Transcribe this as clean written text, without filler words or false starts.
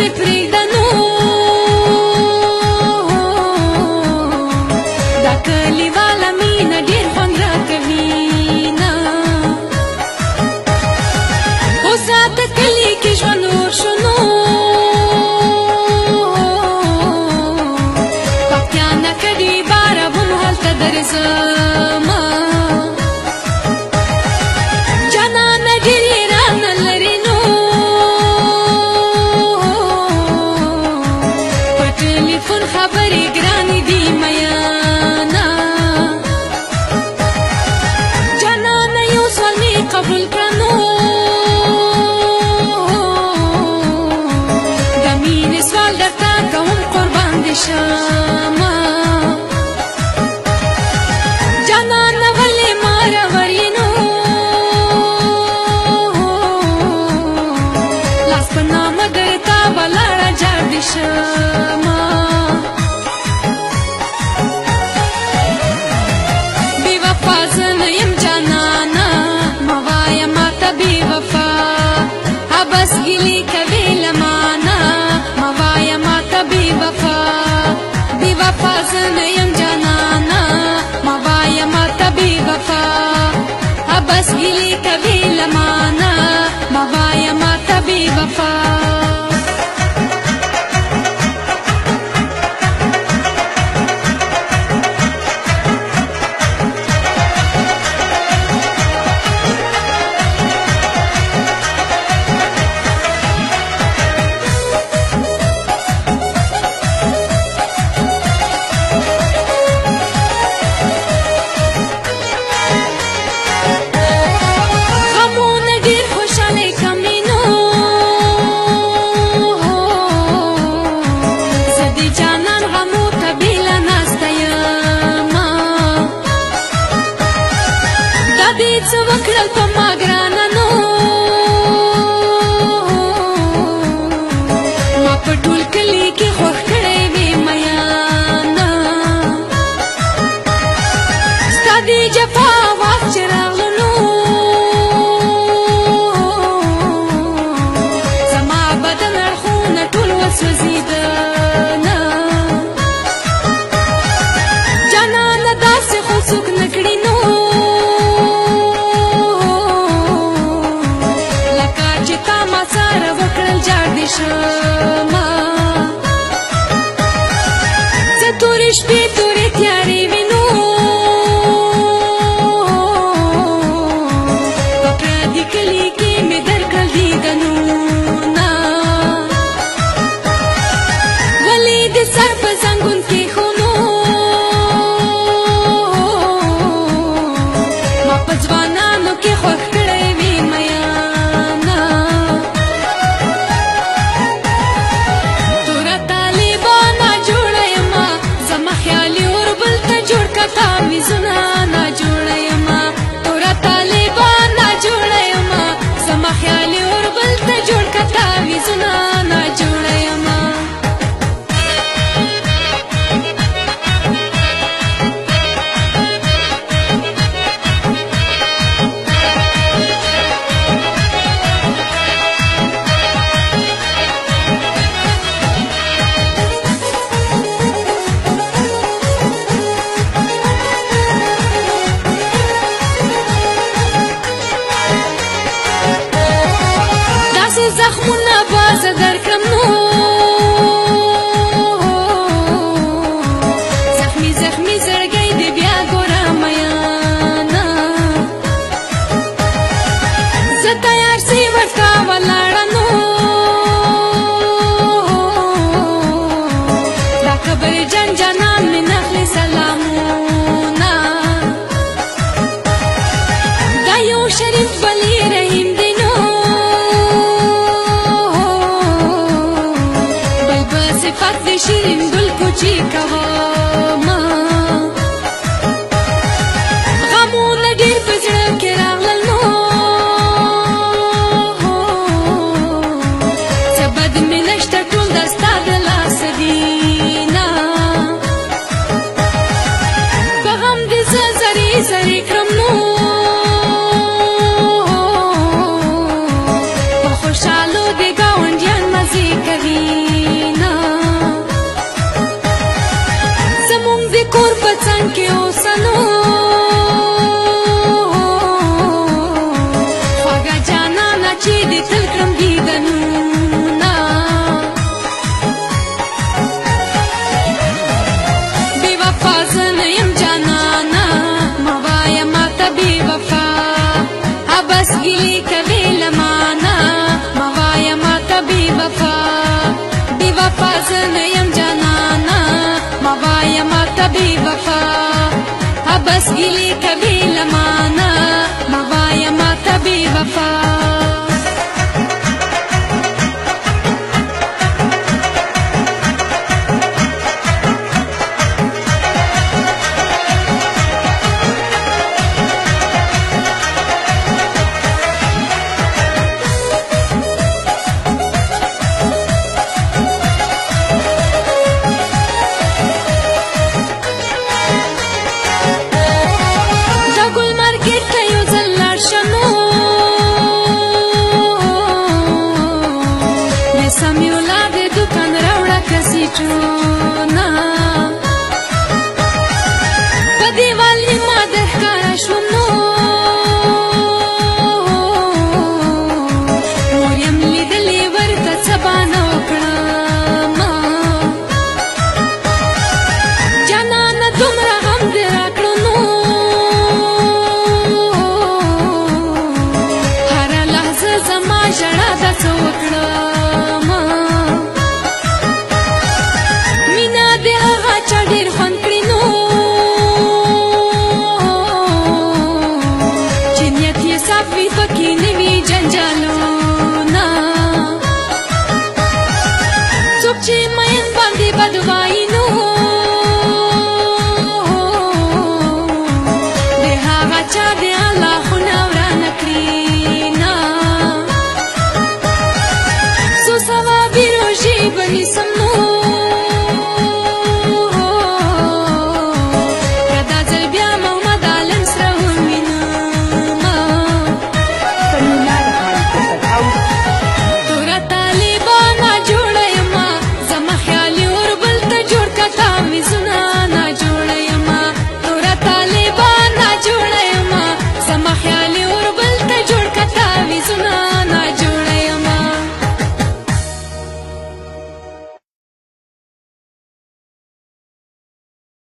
دې پرېږده نو دا کلیواله مینه ډېر خوند راکوي نه اوس راته کلي کې ژوند اور شو نو پکتیا نه کډې باره وم هلته درځمه جانانه ډېر یې رانه لرې نو په ټلیفون خبرې ګرانې دي میانه جانانه یو سوال مې قبول کړه نو د مینې سوال درته کوم قربان دې شمه جانانه ولې ما راور یې نو لاس په نامه درته ولاړه جار دې شمه بې وفا زه نه یم جانانه مه وایه ماته بې وفا بس ګیلې کوې له مانه مه وایه ماته بې وفا بې وفا زه نه یم جانانه مه وایه ماته بې وفا بس ګیلې کوې له مانه مه وایه ماته بې وفا څه وکړل په ما ګرانه نو ما په ټول کلي کې خوښ کړی وې میانه ستا دې جفا وخت چې راغله نو زما بدن اړخونه ټول وسوځېدنه جانانه داسې خو څوک نه کړي نو جار دې شمه څه تورې شپې تورې تیارې وې نو په پردي کلي کې مې درکړل دیدنونه ولې دې سر په زنګون کېښو نو ما په ځوانانو کې خوښ کړی وې میانه تعویذونه ناجوړه یمه توره طالبان ناجوړه یمه زما خیالي اوربل ته جوړ که تعویذونه ناجوړه یمه زخمونه بازه درکړم نو زخمي زخمي زړګی دې بیا ګوره میانه زه تیار سې ورته ولاړه نو دا خبرې جان جانان مې نخلي سلامونه دا یو شریف بلی رحیم دی نو صفات دې شیرین ګل کوچي کومه غمونه ډېر په زړه کې راغلل نو څه بد مې نشته ټول دا ستا د لاسه دي نه په غم دې زه زرې زرې کړم نو په خوشحالو دې ګاونډیان مزې کوي صفا زه نه یم جانانه مه وایه ماته بې وفا بس ګیلې کوې له مانه مه وایه ماته بې وفا سمیولا د دکان راوړه کسیټونه په دیوال یې ما د ښکاره شوم نو مور یم لیدلې ورته څه بانه وکړمه جانانه دومره غم دې راکړو نو هره لحظه زما ژړا داسې وکړه ډېر خوند کړي نو چې نیت یې صاف وي پکې نه وي جنجالونه څوک چې مین باندې بد وایي